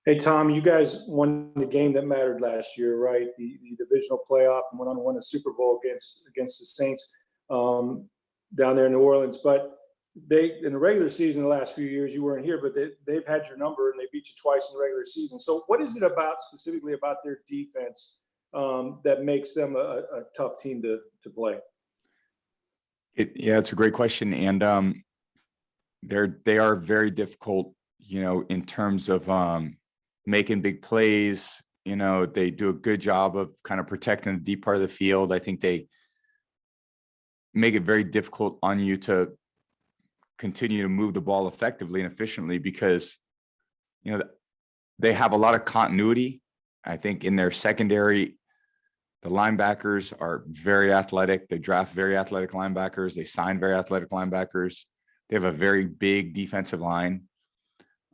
Hey, Tom, you guys won the game that mattered last year, right? The divisional playoff and went on to win a Super Bowl against the Saints down there in New Orleans. But they in the regular season, the last few years, you weren't here, but they've had your number and they beat you twice in the regular season. So, what is it about specifically about their defense that makes them a tough team to play? Yeah, it's a great question, and they are very difficult, in terms of making big plays. They do a good job of kind of protecting the deep part of the field. I think they make it very difficult on you to continue to move the ball effectively and efficiently because, they have a lot of continuity. I think in their secondary, the linebackers are very athletic. They draft very athletic linebackers. They sign very athletic linebackers. They have a very big defensive line.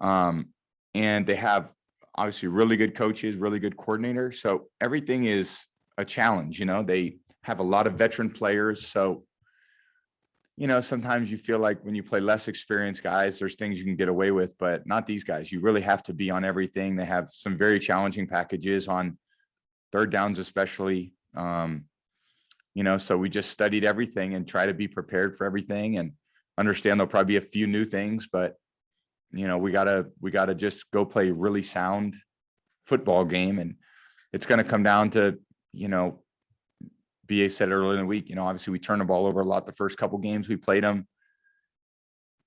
And they have obviously really good coaches, really good coordinators. So everything is a challenge. They have a lot of veteran players. So, sometimes you feel like when you play less experienced guys, there's things you can get away with, but not these guys. You really have to be on everything. They have some very challenging packages on third downs, especially. So we just studied everything and try to be prepared for everything and understand there'll probably be a few new things, but we gotta just go play really sound football game. And it's going to come down to, BA said earlier in the week, obviously we turned the ball over a lot the first couple games we played them,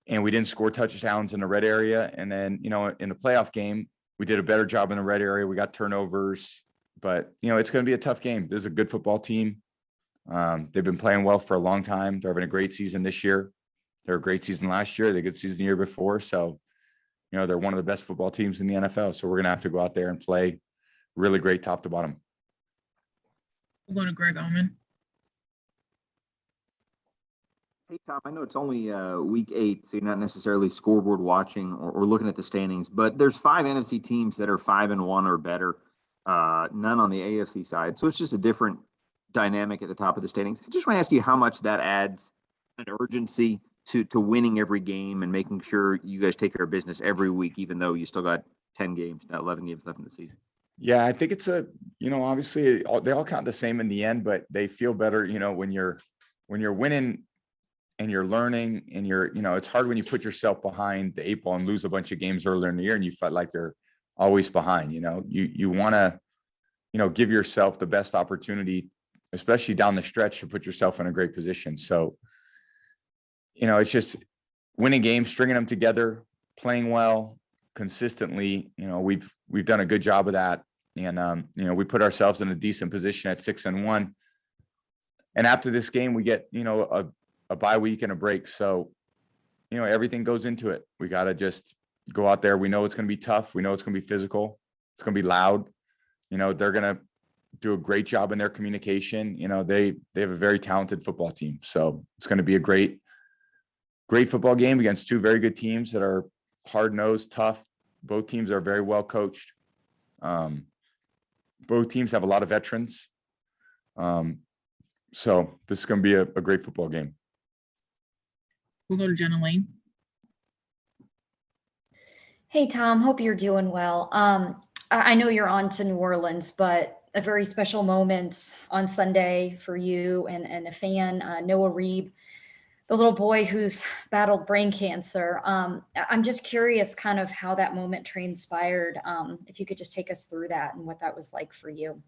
and we didn't score touchdowns in the red area. And then, in the playoff game, we did a better job in the red area. We got turnovers, but it's going to be a tough game. This is a good football team. They've been playing well for a long time. They're having a great season this year. They're a great season last year. They had a good season the year before. So, they're one of the best football teams in the NFL. So we're going to have to go out there and play really great top to bottom. We'll go to Greg Oman. Hey, Tom, I know it's only week 8, so you're not necessarily scoreboard watching or looking at the standings, but there's 5 NFC teams that are 5-1 or better, none on the AFC side. So it's just a different dynamic at the top of the standings. I just want to ask you how much that adds an urgency to winning every game and making sure you guys take care of business every week, even though you still got 10 games, not 11 games left in the season. Yeah, I think it's obviously they all count the same in the end, but they feel better, when you're winning and you're learning and it's hard when you put yourself behind the 8 ball and lose a bunch of games earlier in the year and you felt like you're always behind. You want to, give yourself the best opportunity, especially down the stretch, to put yourself in a great position. So, it's just winning games, stringing them together, playing well consistently. We've done a good job of that. And, we put ourselves in a decent position at 6-1. And after this game, we get, a bye week and a break. So, everything goes into it. We got to just go out there. We know it's going to be tough. We know it's going to be physical. It's going to be loud. They're going to do a great job in their communication. They have a very talented football team. So it's going to be a great football game against 2 very good teams that are hard-nosed, tough. Both teams are very well coached. Both teams have a lot of veterans. So this is going to be a great football game. We'll go to Jenna Lane. Hey, Tom, hope you're doing well. I know you're on to New Orleans, but a very special moment on Sunday for you and a fan, Noah Reeb, the little boy who's battled brain cancer. I'm just curious kind of how that moment transpired. If you could just take us through that and what that was like for you.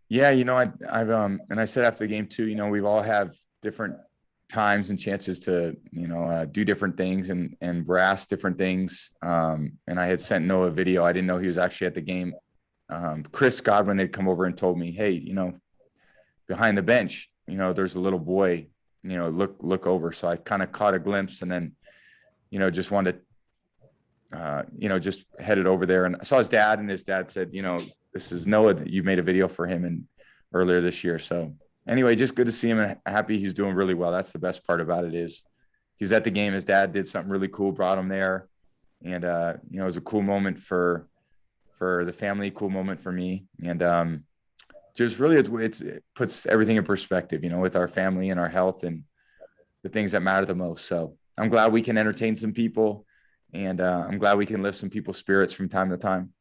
Yeah, I've and I said after the game too, we've all have different times and chances to, do different things and brass different things. And I had sent Noah a video. I didn't know he was actually at the game. Chris Godwin had come over and told me, hey, behind the bench, there's a little boy, look over. So I kind of caught a glimpse and then, just wanted to, just headed over there. And I saw his dad, and his dad said, this is Noah. You made a video for him earlier this year. So anyway, just good to see him and happy he's doing really well. That's the best part about it is he was at the game. His dad did something really cool, brought him there. And, it was a cool moment for the family, cool moment for me. And just really it puts everything in perspective, with our family and our health and the things that matter the most. So I'm glad we can entertain some people. And I'm glad we can lift some people's spirits from time to time.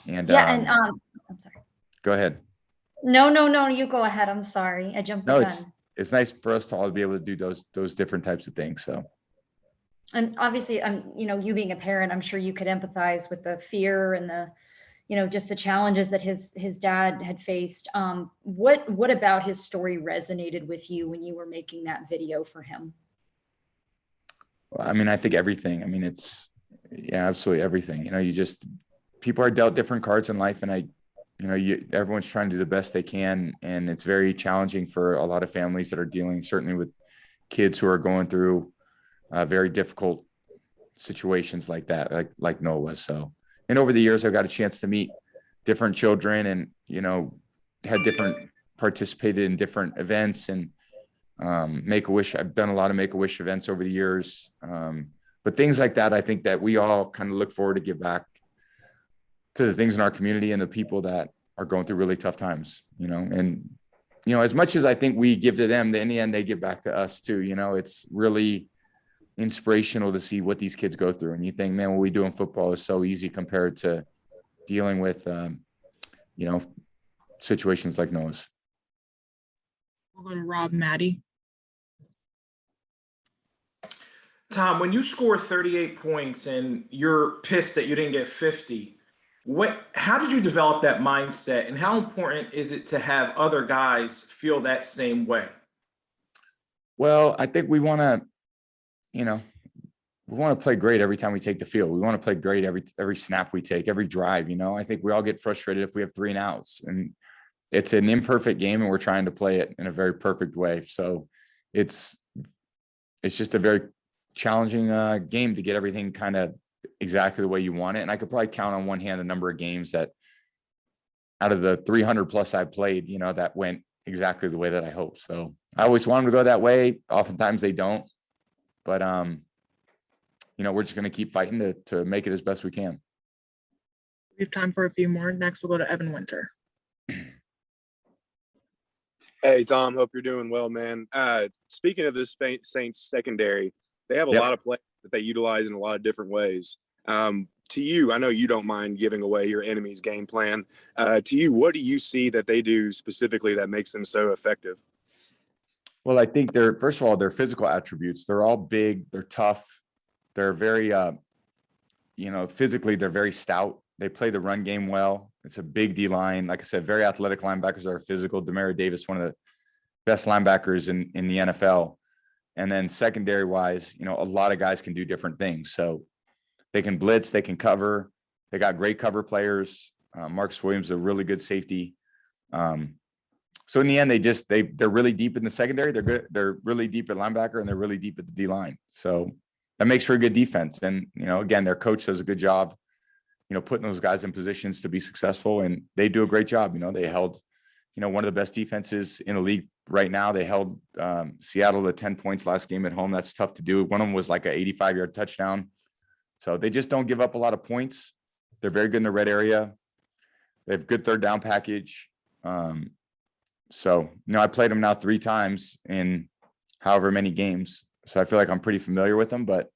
And Yeah, and I'm sorry. go ahead. No, you go ahead. I'm sorry. I jumped the No, gun. it's nice for us to all be able to do those different types of things. So And obviously, you being a parent, I'm sure you could empathize with the fear and the, just the challenges that his dad had faced. What about his story resonated with you when you were making that video for him? I mean, I think everything. I mean, yeah, absolutely everything. People are dealt different cards in life, and everyone's trying to do the best they can, and it's very challenging for a lot of families that are dealing certainly with kids who are going through very difficult situations like that, like Noah was. So, and over the years, I've got a chance to meet different children, and participated in different events, and Make-A-Wish. I've done a lot of Make-A-Wish events over the years, but things like that, I think that we all kind of look forward to give back to the things in our community and the people that are going through really tough times. And as much as I think we give to them, in the end they give back to us too. It's really inspirational to see what these kids go through, and you think, man, what we do in football is so easy compared to dealing with situations like Noah's. We'll go to Rob Maddie. Tom, when you score 38 points and you're pissed that you didn't get 50, how did you develop that mindset, and how important is it to have other guys feel that same way? Well, I think we want to play great every time we take the field. We want to play great every snap we take, every drive. I think we all get frustrated if we have 3 and outs, and it's an imperfect game, and we're trying to play it in a very perfect way. So it's just a very challenging game to get everything kind of exactly the way you want it. And I could probably count on one hand the number of games that out of the 300 plus I played, that went exactly the way that I hoped. So I always want them to go that way. Oftentimes they don't, but we're just going to keep fighting to make it as best we can. We have time for a few more. Next, we'll go to Evan Winter. Hey, Tom, hope you're doing well, man. Speaking of this Saints secondary, they have a lot of players that they utilize in a lot of different ways. To you, I know you don't mind giving away your enemy's game plan. To you, what do you see that they do specifically that makes them so effective? Well, I think first of all, their physical attributes. They're all big. They're tough. They're very, physically, they're very stout. They play the run game well. It's a big D line. Like I said, very athletic linebackers that are physical. Demario Davis, one of the best linebackers in the NFL. And then secondary wise, a lot of guys can do different things. So they can blitz, they can cover. They got great cover players. Marcus Williams, a really good safety. So in the end, they're really deep in the secondary. They're good. They're really deep at linebacker, and they're really deep at the D line. So that makes for a good defense. And, again, their coach does a good job, putting those guys in positions to be successful, and they do a great job. They held, one of the best defenses in the league right now. They held Seattle to 10 points last game at home. That's tough to do. One of them was like an 85-yard touchdown. So they just don't give up a lot of points. They're very good in the red area. They have good third down package. So, I played them now 3 times in however many games. So I feel like I'm pretty familiar with them, but,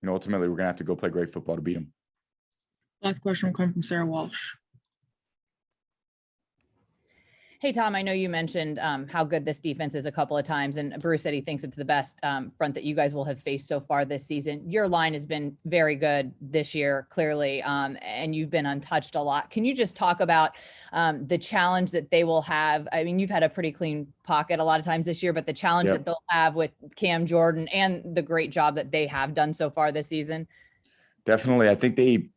ultimately we're going to have to go play great football to beat them. Last question will come from Sarah Walsh. Hey, Tom, I know you mentioned how good this defense is a couple of times, and Bruce said he thinks it's the best front that you guys will have faced so far this season. Your line has been very good this year, clearly, and you've been untouched a lot. Can you just talk about the challenge that they will have? I mean, you've had a pretty clean pocket a lot of times this year, but the challenge that they'll have with Cam Jordan and the great job that they have done so far this season? Definitely. I think they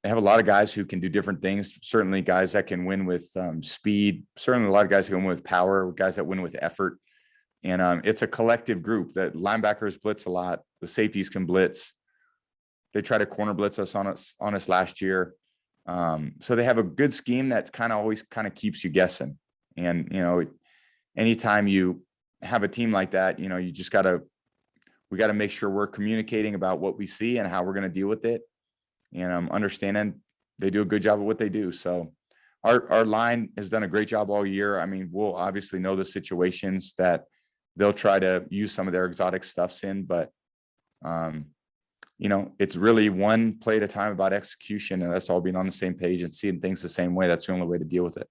have a lot of guys who can do different things. Certainly guys that can win with speed. Certainly a lot of guys who can win with power, guys that win with effort. And it's a collective group. That linebackers blitz a lot. The safeties can blitz. They try to corner blitz us on us last year. So they have a good scheme that always keeps you guessing. And, anytime you have a team like that, you just we got to make sure we're communicating about what we see and how we're going to deal with it. And I'm understanding they do a good job of what they do. So our line has done a great job all year. I mean, we'll obviously know the situations that they'll try to use some of their exotic stuffs in, but you know, it's really one play at a time about execution, and us all being on the same page and seeing things the same way. That's the only way to deal with it.